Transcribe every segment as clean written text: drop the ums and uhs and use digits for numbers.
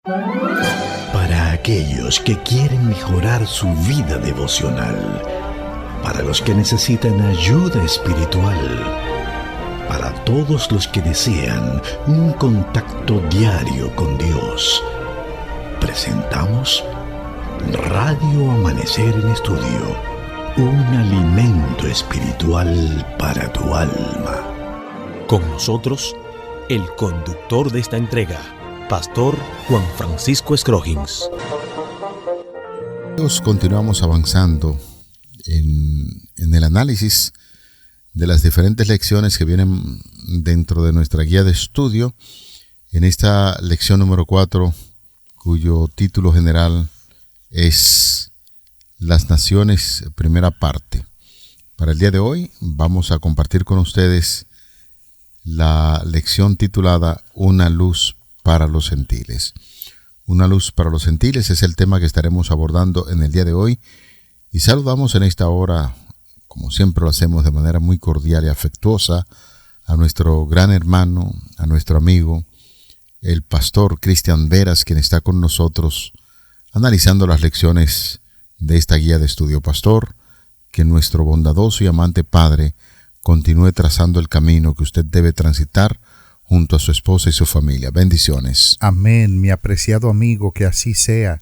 Para aquellos que quieren mejorar su vida devocional, para los que necesitan ayuda espiritual, para todos los que desean un contacto diario con Dios, presentamos Radio Amanecer en Estudio, un alimento espiritual para tu alma. Con nosotros, el conductor de esta entrega, Pastor Juan Francisco Scroggins. Continuamos avanzando en el análisis de las diferentes lecciones que vienen dentro de nuestra guía de estudio. En esta lección número 4, cuyo título general es Las Naciones, primera parte. Para el día de hoy vamos a compartir con ustedes la lección titulada Una luz para los gentiles. Una luz para los gentiles es el tema que estaremos abordando en el día de hoy, y saludamos en esta hora, como siempre lo hacemos de manera muy cordial y afectuosa, a nuestro gran hermano, a nuestro amigo, el pastor Cristian Veras, quien está con nosotros analizando las lecciones de esta guía de estudio. Pastor, que nuestro bondadoso y amante Padre continúe trazando el camino que usted debe transitar junto a su esposa y su familia. Bendiciones. Amén, mi apreciado amigo, que así sea.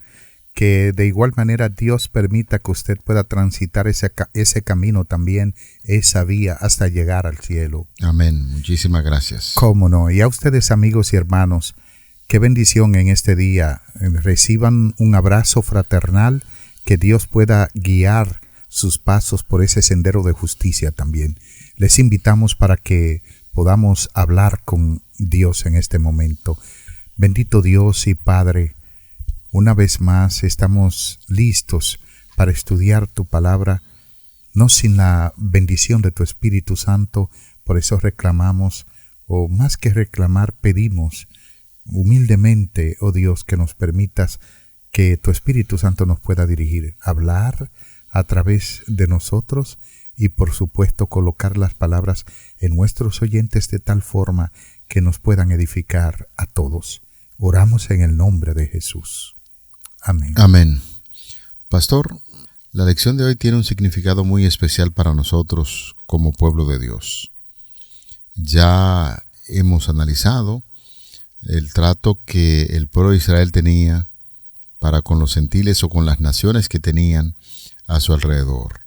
Que de igual manera Dios permita que usted pueda transitar ese camino también, esa vía, hasta llegar al cielo. Amén. Muchísimas gracias. Cómo no. Y a ustedes, amigos y hermanos, qué bendición en este día. Reciban un abrazo fraternal, que Dios pueda guiar sus pasos por ese sendero de justicia también. Les invitamos para que podamos hablar con Dios en este momento. Bendito Dios y Padre, una vez más estamos listos para estudiar tu palabra, no sin la bendición de tu Espíritu Santo. Por eso reclamamos, o más que reclamar, pedimos humildemente, oh Dios, que nos permitas que tu Espíritu Santo nos pueda dirigir, hablar a través de nosotros y por supuesto colocar las palabras en nuestros oyentes de tal forma que nos puedan edificar a todos. Oramos en el nombre de Jesús. Amén. Amén. Pastor, la lección de hoy tiene un significado muy especial para nosotros como pueblo de Dios. Ya hemos analizado el trato que el pueblo de Israel tenía para con los gentiles o con las naciones que tenían a su alrededor.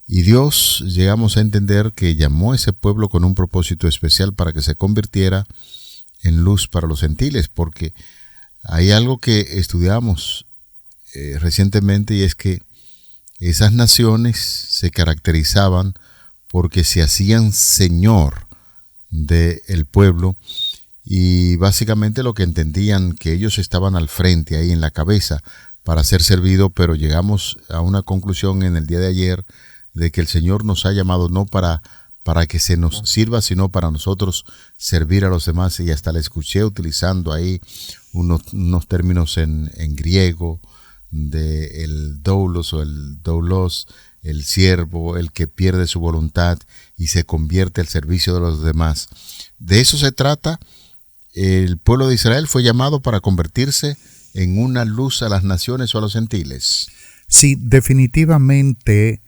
Y Dios, llegamos a entender que llamó a ese pueblo con un propósito especial para que se convirtiera en luz para los gentiles, porque hay algo que estudiamos recientemente, y es que esas naciones se caracterizaban porque se hacían señor del pueblo, y básicamente lo que entendían que ellos estaban al frente, ahí en la cabeza, para ser servido. Pero llegamos a una conclusión en el día de ayer de que el Señor nos ha llamado no para que se nos sirva, sino para nosotros servir a los demás. Y hasta le escuché utilizando ahí unos términos en griego, de el doulos o el doulos, el siervo, el que pierde su voluntad y se convierte al servicio de los demás. De eso se trata. El pueblo de Israel fue llamado para convertirse en una luz a las naciones o a los gentiles. Sí, definitivamente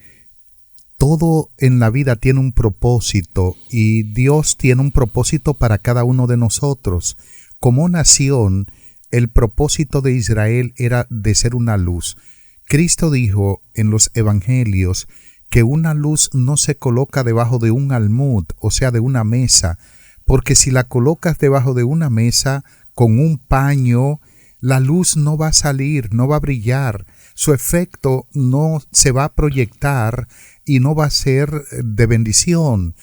todo en la vida tiene un propósito, y Dios tiene un propósito para cada uno de nosotros. Como nación, el propósito de Israel era de ser una luz. Cristo dijo en los evangelios que una luz no se coloca debajo de un almud, o sea, de una mesa, porque si la colocas debajo de una mesa con un paño, la luz no va a salir, no va a brillar, su efecto no se va a proyectar y no va a ser de bendición.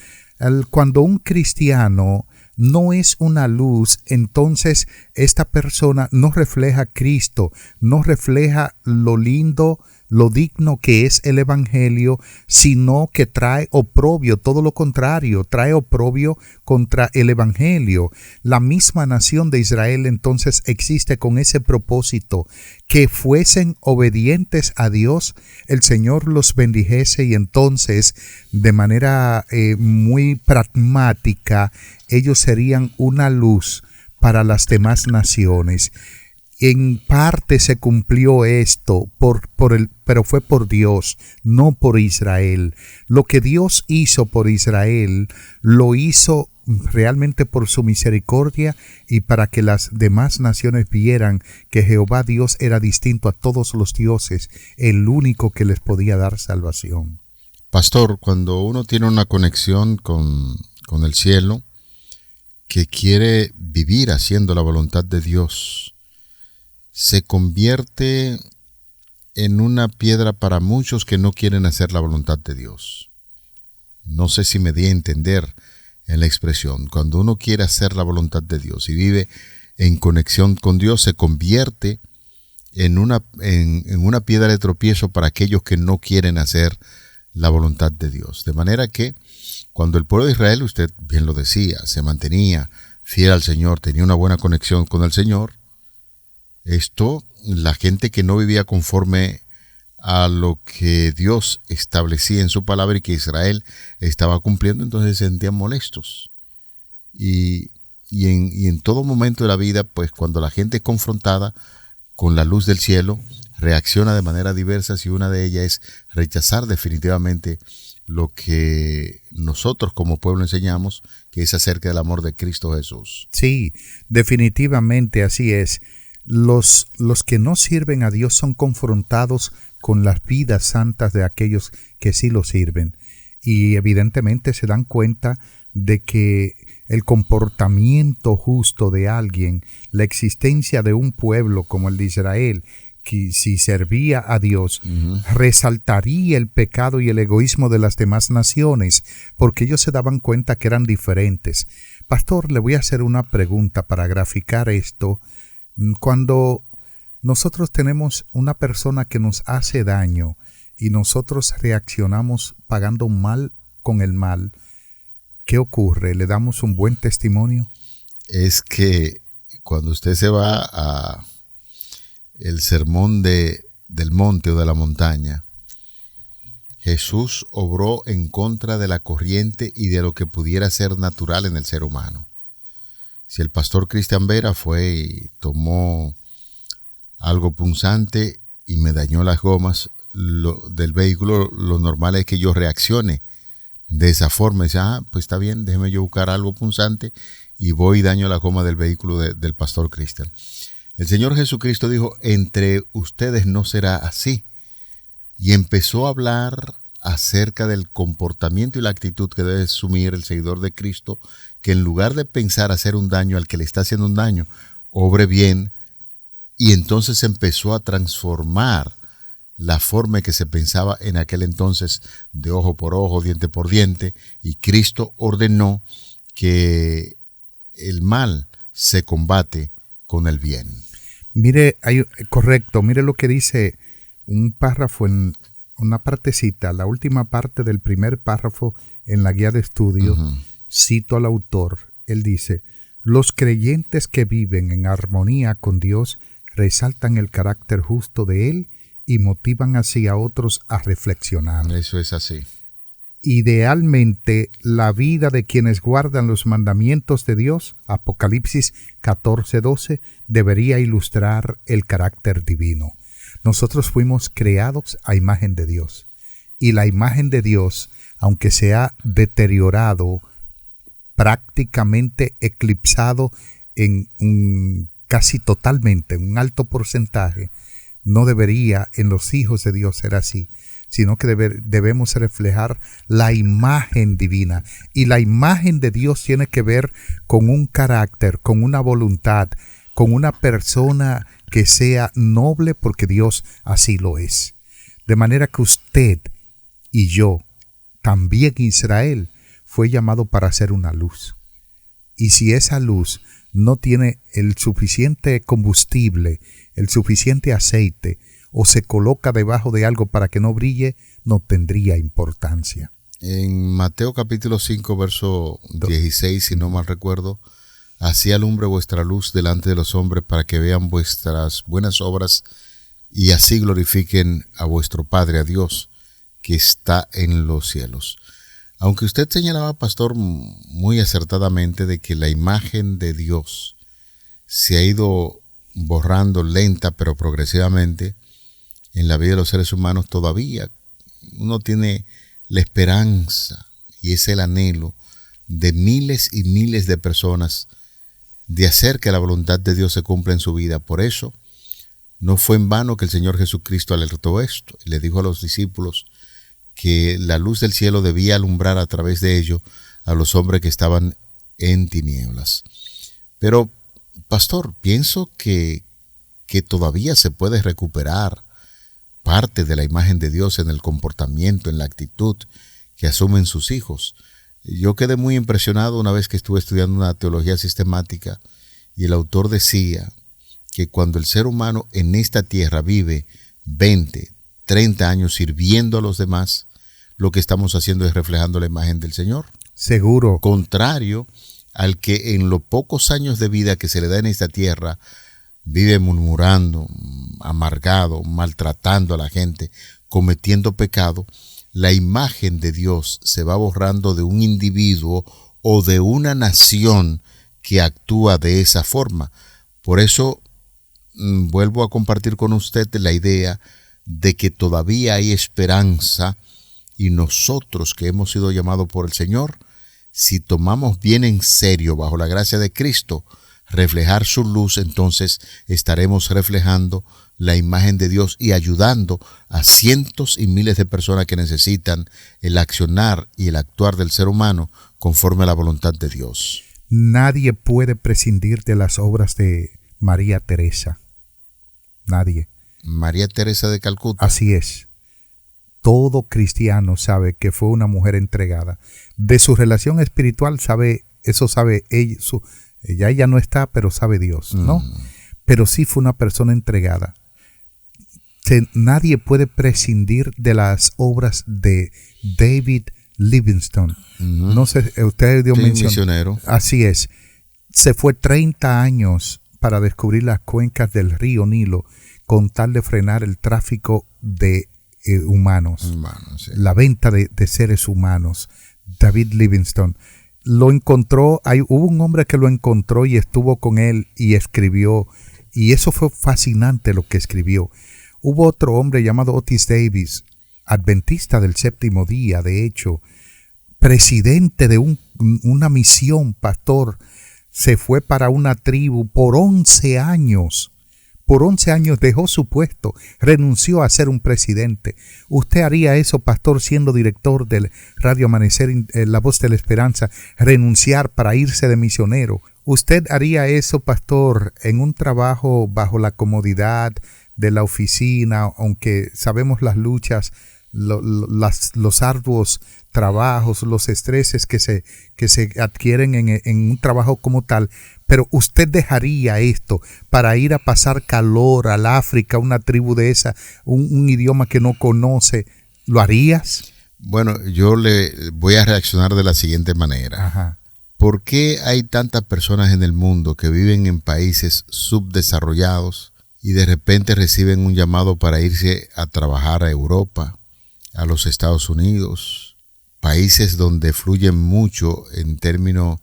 Cuando un cristiano no es una luz, entonces esta persona no refleja a Cristo, no refleja lo lindo, lo digno que es el evangelio, sino que trae oprobio, todo lo contrario, trae oprobio contra el evangelio. La misma nación de Israel entonces existe con ese propósito, que fuesen obedientes a Dios, el Señor los bendijese, y entonces de manera muy pragmática ellos serían una luz para las demás naciones. En parte se cumplió esto, pero fue por Dios, no por Israel. Lo que Dios hizo por Israel, lo hizo realmente por su misericordia y para que las demás naciones vieran que Jehová Dios era distinto a todos los dioses, el único que les podía dar salvación. Pastor, cuando uno tiene una conexión con el cielo, que quiere vivir haciendo la voluntad de Dios, se convierte en una piedra para muchos que no quieren hacer la voluntad de Dios. No sé si me di a entender en la expresión. Cuando uno quiere hacer la voluntad de Dios y vive en conexión con Dios, se convierte en una piedra de tropiezo para aquellos que no quieren hacer la voluntad de Dios. De manera que cuando el pueblo de Israel, usted bien lo decía, se mantenía fiel al Señor, tenía una buena conexión con el Señor, la gente que no vivía conforme a lo que Dios establecía en su palabra y que Israel estaba cumpliendo, entonces se sentían molestos. Y en todo momento de la vida, pues cuando la gente es confrontada con la luz del cielo, reacciona de manera diversa, y una de ellas es rechazar definitivamente lo que nosotros como pueblo enseñamos, que es acerca del amor de Cristo Jesús. Sí, definitivamente así es. Los que no sirven a Dios son confrontados con las vidas santas de aquellos que sí lo sirven. Y evidentemente se dan cuenta de que el comportamiento justo de alguien, la existencia de un pueblo como el de Israel, que si servía a Dios, resaltaría el pecado y el egoísmo de las demás naciones, porque ellos se daban cuenta que eran diferentes. Pastor, le voy a hacer una pregunta para graficar esto. Cuando nosotros tenemos una persona que nos hace daño y nosotros reaccionamos pagando un mal con el mal, ¿qué ocurre? ¿Le damos un buen testimonio? Es que cuando usted se va a el sermón del monte o de la montaña, Jesús obró en contra de la corriente y de lo que pudiera ser natural en el ser humano. Si el pastor Cristian Vera fue y tomó algo punzante y me dañó las gomas del vehículo, lo normal es que yo reaccione de esa forma. Dice, pues está bien, déjeme yo buscar algo punzante y voy y daño la goma del vehículo del pastor Cristian. El Señor Jesucristo dijo, entre ustedes no será así. Y empezó a hablar acerca del comportamiento y la actitud que debe asumir el seguidor de Cristo, que en lugar de pensar hacer un daño al que le está haciendo un daño, obre bien. Y entonces empezó a transformar la forma en que se pensaba en aquel entonces, de ojo por ojo, diente por diente, y Cristo ordenó que el mal se combate con el bien. Mire, correcto, mire lo que dice un párrafo en una partecita, la última parte del primer párrafo en la guía de estudio. Cito al autor, él dice, los creyentes que viven en armonía con Dios resaltan el carácter justo de Él y motivan así a otros a reflexionar. Eso es así. Idealmente, la vida de quienes guardan los mandamientos de Dios, Apocalipsis 14:12, debería ilustrar el carácter divino. Nosotros fuimos creados a imagen de Dios. Y la imagen de Dios, aunque se ha deteriorado, prácticamente eclipsado en casi totalmente, en un alto porcentaje, no debería en los hijos de Dios ser así, sino que debemos reflejar la imagen divina. Y la imagen de Dios tiene que ver con un carácter, con una voluntad, con una persona que sea noble, porque Dios así lo es. De manera que usted y yo, también Israel, fue llamado para ser una luz. Y si esa luz no tiene el suficiente combustible, el suficiente aceite, o se coloca debajo de algo para que no brille, no tendría importancia. En Mateo capítulo 5, verso 16, si no mal recuerdo, así alumbre vuestra luz delante de los hombres para que vean vuestras buenas obras y así glorifiquen a vuestro Padre, a Dios, que está en los cielos. Aunque usted señalaba, pastor, muy acertadamente de que la imagen de Dios se ha ido borrando lenta pero progresivamente en la vida de los seres humanos, todavía uno tiene la esperanza y es el anhelo de miles y miles de personas de hacer que la voluntad de Dios se cumpla en su vida. Por eso, no fue en vano que el Señor Jesucristo alertó esto y le dijo a los discípulos que la luz del cielo debía alumbrar a través de ellos a los hombres que estaban en tinieblas. Pero, pastor, pienso que todavía se puede recuperar parte de la imagen de Dios en el comportamiento, en la actitud que asumen sus hijos. Yo quedé muy impresionado una vez que estuve estudiando una teología sistemática y el autor decía que cuando el ser humano en esta tierra vive 20, 30 años sirviendo a los demás, lo que estamos haciendo es reflejando la imagen del Señor. Seguro. Contrario al que en los pocos años de vida que se le da en esta tierra vive murmurando, amargado, maltratando a la gente, cometiendo pecado, la imagen de Dios se va borrando de un individuo o de una nación que actúa de esa forma. Por eso vuelvo a compartir con usted la idea de que todavía hay esperanza y nosotros que hemos sido llamados por el Señor, si tomamos bien en serio, bajo la gracia de Cristo, reflejar su luz, entonces estaremos reflejando la imagen de Dios y ayudando a cientos y miles de personas que necesitan el accionar y el actuar del ser humano conforme a la voluntad de Dios. Nadie puede prescindir de las obras de María Teresa. Nadie. María Teresa de Calcuta. Así es. Todo cristiano sabe que fue una mujer entregada. De su relación espiritual sabe ella. Ella no está, pero sabe Dios, ¿no? Pero sí fue una persona entregada. Nadie puede prescindir de las obras de David Livingstone. No sé, usted dio mención. Misionero. Así es. Se fue 30 años para descubrir las cuencas del río Nilo con tal de frenar el tráfico de humanos. Sí. La venta de seres humanos. David Livingstone. Lo encontró, hubo un hombre que lo encontró y estuvo con él y escribió, y eso fue fascinante lo que escribió. Hubo otro hombre llamado Otis Davis, adventista del séptimo día, de hecho, presidente de una misión, pastor, se fue para una tribu por 11 años. Por 11 años dejó su puesto, renunció a ser un presidente. ¿Usted haría eso, pastor, siendo director del Radio Amanecer, La Voz de la Esperanza, renunciar para irse de misionero? ¿Usted haría eso, pastor, en un trabajo bajo la comodidad de la oficina, aunque sabemos las luchas, los arduos trabajos, los estreses que se adquieren en un trabajo como tal? Pero usted dejaría esto para ir a pasar calor al África, una tribu de esa, un idioma que no conoce. ¿Lo harías? Bueno, yo le voy a reaccionar de la siguiente manera. Ajá. ¿Por qué hay tantas personas en el mundo que viven en países subdesarrollados y de repente reciben un llamado para irse a trabajar a Europa, a los Estados Unidos, países donde fluyen mucho en términos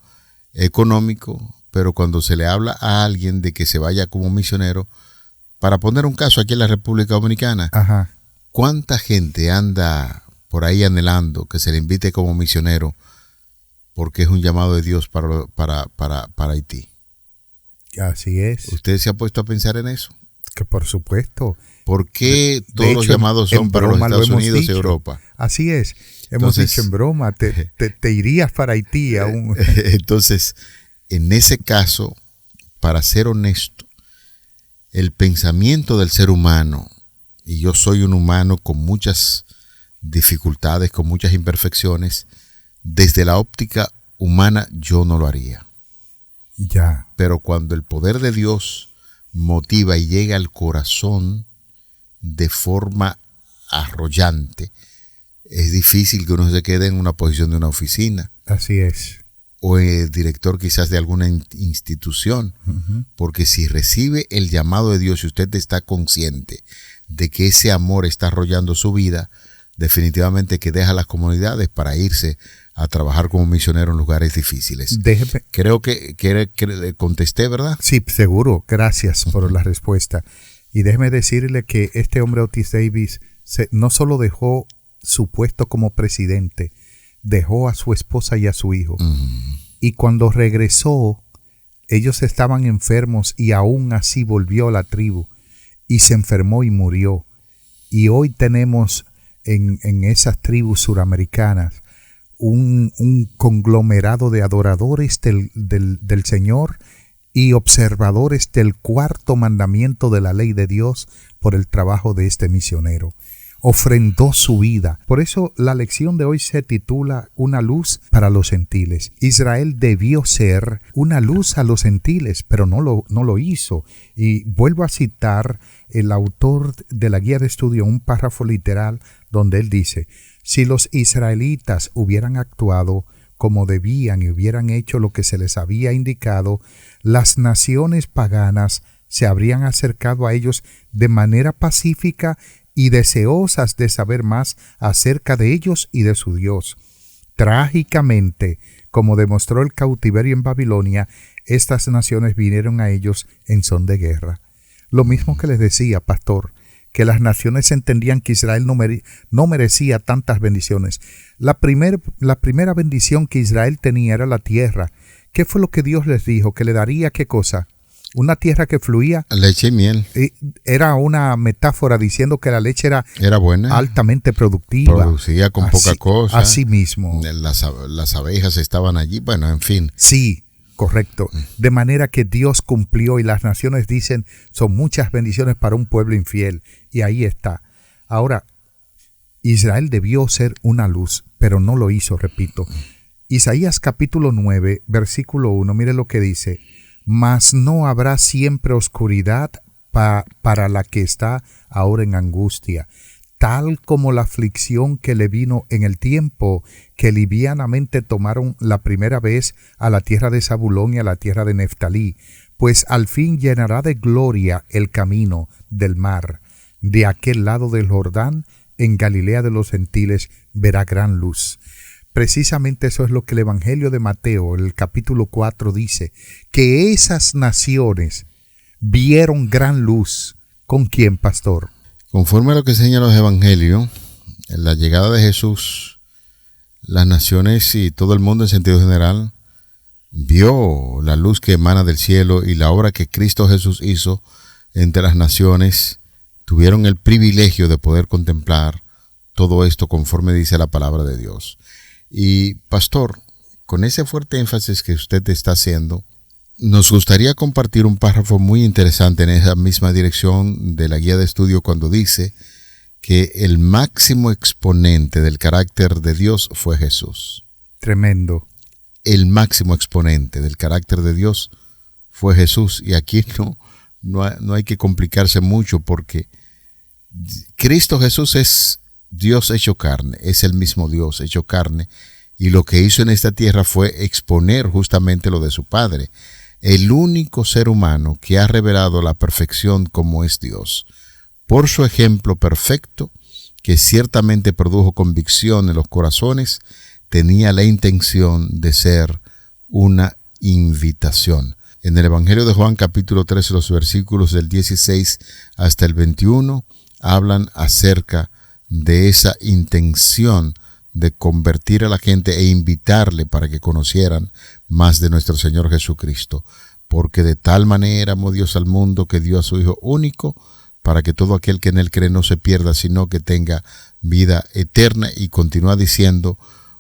económicos? Pero cuando se le habla a alguien de que se vaya como misionero, para poner un caso aquí en la República Dominicana, Ajá. ¿cuánta gente anda por ahí anhelando que se le invite como misionero porque es un llamado de Dios para Haití? Así es. ¿Usted se ha puesto a pensar en eso? Que por supuesto. ¿Por qué todos los llamados son para los Estados Unidos y Europa? Así es. Hemos dicho en broma, te irías para Haití aún. Entonces, en ese caso, para ser honesto, el pensamiento del ser humano, y yo soy un humano con muchas dificultades, con muchas imperfecciones, desde la óptica humana yo no lo haría. Ya. Pero cuando el poder de Dios motiva y llega al corazón de forma arrollante, es difícil que uno se quede en una posición de una oficina. Así es. O el director quizás de alguna institución, porque si recibe el llamado de Dios y usted está consciente de que ese amor está arrollando su vida, definitivamente que deja las comunidades para irse a trabajar como misionero en lugares difíciles. Creo que le contesté, ¿verdad? Sí, seguro. Gracias por la respuesta. Y déjeme decirle que este hombre Otis Davis no solo dejó su puesto como presidente, dejó a su esposa y a su hijo. Y cuando regresó, ellos estaban enfermos y aún así volvió a la tribu y se enfermó y murió. Y hoy tenemos en esas tribus suramericanas un conglomerado de adoradores del Señor y observadores del cuarto mandamiento de la ley de Dios por el trabajo de este misionero. Ofrendó su vida. Por eso la lección de hoy se titula Una luz para los gentiles. Israel debió ser una luz a los gentiles, pero no lo hizo. Y vuelvo a citar el autor de la guía de estudio, un párrafo literal donde él dice: si los israelitas hubieran actuado como debían y hubieran hecho lo que se les había indicado, las naciones paganas se habrían acercado a ellos de manera pacífica y deseosas de saber más acerca de ellos y de su Dios. Trágicamente, como demostró el cautiverio en Babilonia, estas naciones vinieron a ellos en son de guerra. Lo mismo que les decía, pastor, que las naciones entendían que Israel no merecía tantas bendiciones. La primera bendición que Israel tenía era la tierra. ¿Qué fue lo que Dios les dijo? ¿Que le daría qué cosa? Una tierra que fluía leche y miel. Era una metáfora diciendo que la leche era buena, altamente productiva. Producía con poca cosa. Así mismo. Las abejas estaban allí, bueno, en fin. Sí, correcto. De manera que Dios cumplió y las naciones dicen son muchas bendiciones para un pueblo infiel. Y ahí está. Ahora, Israel debió ser una luz, pero no lo hizo, repito. Isaías capítulo 9, versículo 1, mire lo que dice: mas no habrá siempre oscuridad para la que está ahora en angustia, tal como la aflicción que le vino en el tiempo que livianamente tomaron la primera vez a la tierra de Zabulón y a la tierra de Neftalí, pues al fin llenará de gloria el camino del mar. De aquel lado del Jordán, en Galilea de los gentiles, verá gran luz. Precisamente eso es lo que el Evangelio de Mateo, el capítulo 4, dice, que esas naciones vieron gran luz. ¿Con quién, pastor? Conforme a lo que enseñan los evangelios, en la llegada de Jesús, las naciones y todo el mundo en sentido general vio la luz que emana del cielo, y la obra que Cristo Jesús hizo entre las naciones. Tuvieron el privilegio de poder contemplar todo esto conforme dice la palabra de Dios. Y pastor, con ese fuerte énfasis que usted está haciendo, nos gustaría compartir un párrafo muy interesante en esa misma dirección de la guía de estudio, cuando dice que el máximo exponente del carácter de Dios fue Jesús. Tremendo. El máximo exponente del carácter de Dios fue Jesús. Y aquí no hay que complicarse mucho, porque Cristo Jesús es Dios hecho carne, es el mismo Dios hecho carne, y lo que hizo en esta tierra fue exponer justamente lo de su Padre, el único ser humano que ha revelado la perfección como es Dios. Por su ejemplo perfecto, que ciertamente produjo convicción en los corazones, tenía la intención de ser una invitación. En el Evangelio de Juan capítulo 13, los versículos del 16 hasta el 21, hablan acerca de esa intención de convertir a la gente e invitarle para que conocieran más de nuestro Señor Jesucristo. Porque de tal manera amó Dios al mundo que dio a su Hijo único, para que todo aquel que en él cree no se pierda, sino que tenga vida eterna. Y continúa diciendo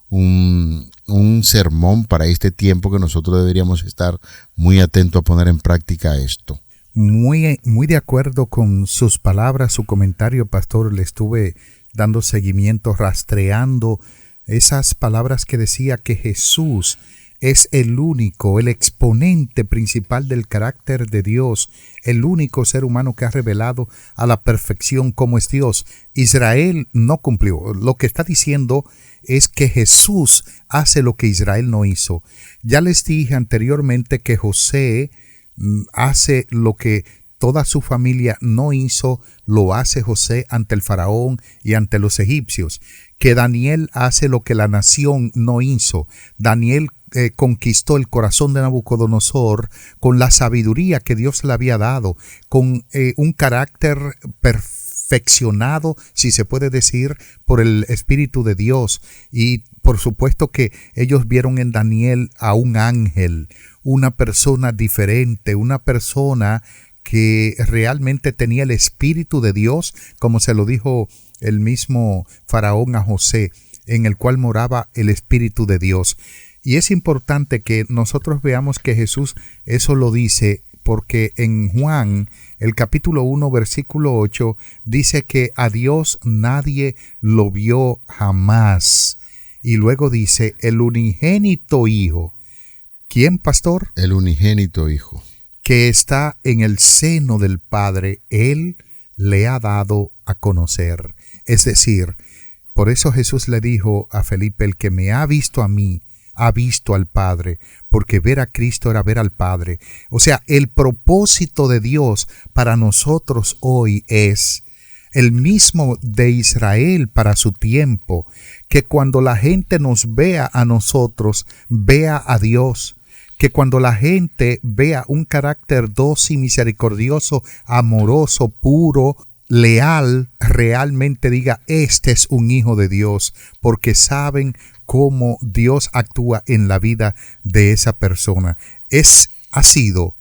un sermón para este tiempo que nosotros deberíamos estar muy atentos a poner en práctica esto. Muy de acuerdo con sus palabras, su comentario, pastor. Le estuve dando seguimiento, rastreando esas palabras que decía que Jesús es el único, el exponente principal del carácter de Dios, el único ser humano que ha revelado a la perfección cómo es Dios. Israel no cumplió. Lo que está diciendo es que Jesús hace lo que Israel no hizo. Ya les dije anteriormente que José hace lo que toda su familia no hizo, lo hace José ante el faraón y ante los egipcios. Que Daniel hace lo que la nación no hizo. Daniel conquistó el corazón de Nabucodonosor con la sabiduría que Dios le había dado, con un carácter perfeccionado, si se puede decir, por el Espíritu de Dios. Y por supuesto que ellos vieron en Daniel a un ángel, una persona diferente, una persona que realmente tenía el Espíritu de Dios, como se lo dijo el mismo faraón a José, en el cual moraba el Espíritu de Dios. Y es importante que nosotros veamos que Jesús eso lo dice, porque en Juan, el capítulo 1, versículo 8, dice que a Dios nadie lo vio jamás. Y luego dice, el unigénito Hijo. ¿Quién, pastor? El unigénito Hijo. Que está en el seno del Padre, Él le ha dado a conocer. Es decir, por eso Jesús le dijo a Felipe, el que me ha visto a mí, ha visto al Padre, porque ver a Cristo era ver al Padre. O sea, el propósito de Dios para nosotros hoy es el mismo de Israel para su tiempo, que cuando la gente nos vea a nosotros, vea a Dios. Que cuando la gente vea un carácter dócil, misericordioso, amoroso, puro, leal, realmente diga, este es un hijo de Dios, porque saben cómo Dios actúa en la vida de esa persona. Ha sido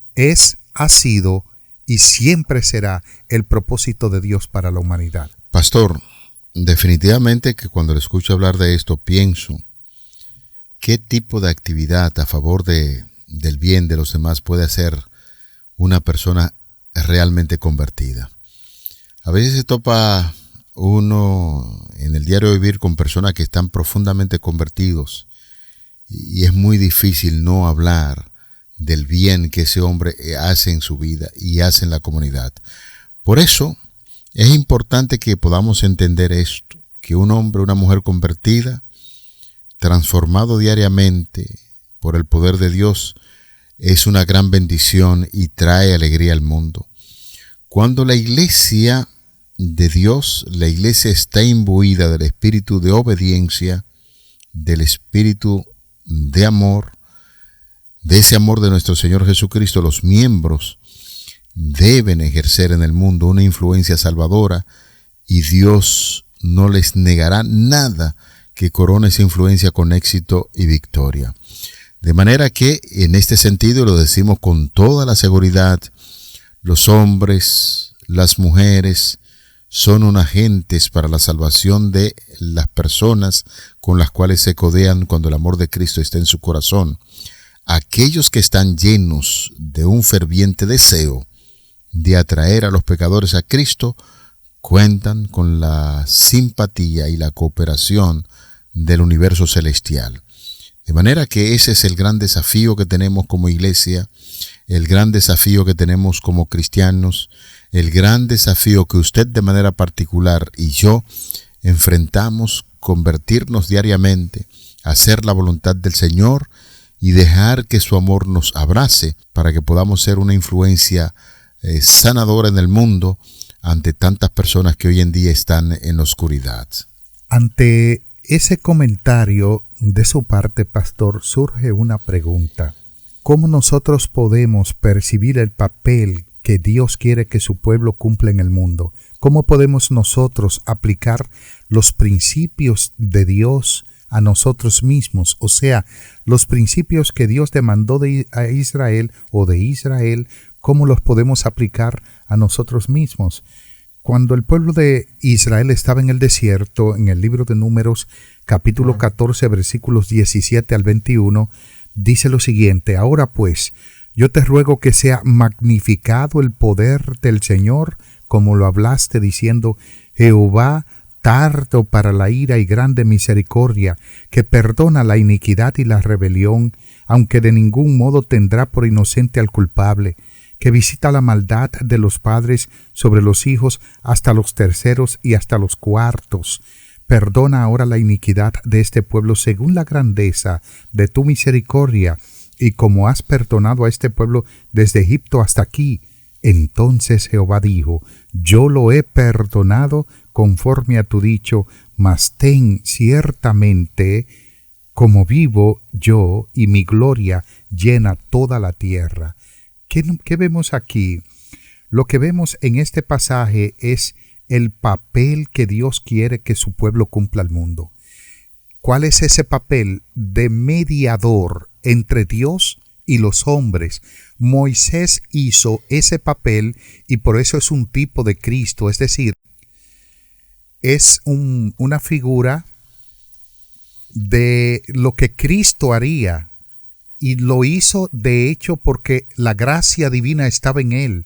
y siempre será el propósito de Dios para la humanidad. Pastor, definitivamente que cuando le escucho hablar de esto pienso, ¿qué tipo de actividad a favor del bien de los demás puede hacer una persona realmente convertida? A veces se topa uno en el diario vivir con personas que están profundamente convertidos y es muy difícil no hablar del bien que ese hombre hace en su vida y hace en la comunidad. Por eso es importante que podamos entender esto, que un hombre, una mujer convertida, transformado diariamente por el poder de Dios, es una gran bendición y trae alegría al mundo. Cuando la iglesia de Dios, la iglesia está imbuida del espíritu de obediencia, del espíritu de amor, de ese amor de nuestro Señor Jesucristo, los miembros deben ejercer en el mundo una influencia salvadora y Dios no les negará nada que corone esa influencia con éxito y victoria. De manera que en este sentido, lo decimos con toda la seguridad, los hombres, las mujeres, son un agentes para la salvación de las personas con las cuales se codean cuando el amor de Cristo está en su corazón. Aquellos que están llenos de un ferviente deseo de atraer a los pecadores a Cristo, cuentan con la simpatía y la cooperación del universo celestial. De manera que ese es el gran desafío que tenemos como iglesia, el gran desafío que tenemos como cristianos, el gran desafío que usted de manera particular y yo enfrentamos, convertirnos diariamente, hacer la voluntad del Señor y dejar que su amor nos abrace para que podamos ser una influencia sanadora en el mundo ante tantas personas que hoy en día están en la oscuridad. Ante ese comentario de su parte, pastor, surge una pregunta. ¿Cómo nosotros podemos percibir el papel que Dios quiere que su pueblo cumpla en el mundo? ¿Cómo podemos nosotros aplicar los principios de Dios a nosotros mismos? O sea, los principios que Dios demandó a Israel o de Israel, ¿cómo los podemos aplicar a nosotros mismos? Cuando el pueblo de Israel estaba en el desierto, en el libro de Números, capítulo 14, versículos 17 al 21, dice lo siguiente: ahora pues, yo te ruego que sea magnificado el poder del Señor, como lo hablaste, diciendo, Jehová, tardo para la ira y grande misericordia, que perdona la iniquidad y la rebelión, aunque de ningún modo tendrá por inocente al culpable, que visita la maldad de los padres sobre los hijos hasta los terceros y hasta los cuartos. Perdona ahora la iniquidad de este pueblo según la grandeza de tu misericordia, y como has perdonado a este pueblo desde Egipto hasta aquí, Entonces Jehová dijo: yo lo he perdonado conforme a tu dicho, mas ten ciertamente como vivo yo, y mi gloria llena toda la tierra. ¿Qué vemos aquí? Lo que vemos en este pasaje es el papel que Dios quiere que su pueblo cumpla al mundo. ¿Cuál es ese papel? De mediador entre Dios y los hombres. Moisés hizo ese papel y por eso es un tipo de Cristo, es decir, es una figura de lo que Cristo haría, y lo hizo de hecho porque la gracia divina estaba en él.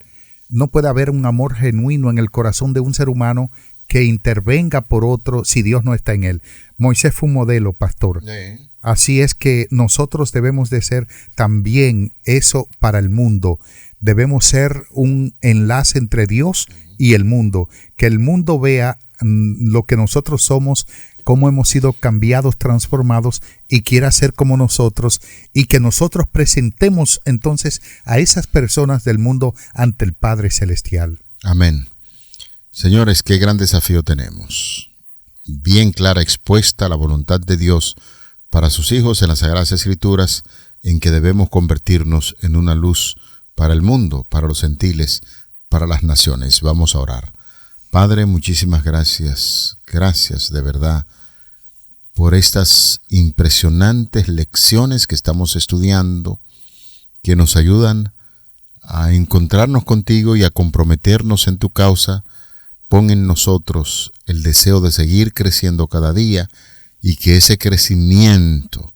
No puede haber un amor genuino en el corazón de un ser humano que intervenga por otro si Dios no está en él. Moisés fue un modelo, pastor. Sí. Así es que nosotros debemos de ser también eso para el mundo. Debemos ser un enlace entre Dios y el mundo. Que el mundo vea lo que nosotros somos, cómo hemos sido cambiados, transformados, y quiera ser como nosotros, y que nosotros presentemos entonces a esas personas del mundo ante el Padre Celestial. Amén. Señores, qué gran desafío tenemos. Bien clara expuesta la voluntad de Dios para sus hijos en las Sagradas Escrituras, en que debemos convertirnos en una luz para el mundo, para los gentiles, para las naciones. Vamos a orar. Padre, muchísimas gracias. Gracias de verdad por estas impresionantes lecciones que estamos estudiando, que nos ayudan a encontrarnos contigo y a comprometernos en tu causa. Pon en nosotros el deseo de seguir creciendo cada día, y que ese crecimiento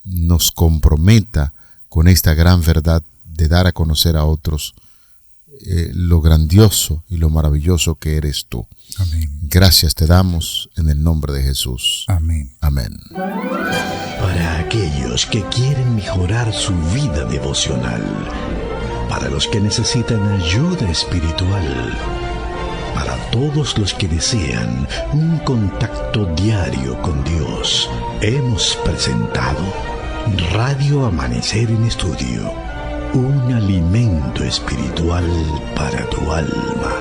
nos comprometa con esta gran verdad de dar a conocer a otros lo grandioso y lo maravilloso que eres tú. Amén. Gracias te damos en el nombre de Jesús. Amén. Amén. Para aquellos que quieren mejorar su vida devocional, para los que necesitan ayuda espiritual, para todos los que desean un contacto diario con Dios, hemos presentado Radio Amanecer en Estudio, un alimento espiritual para tu alma.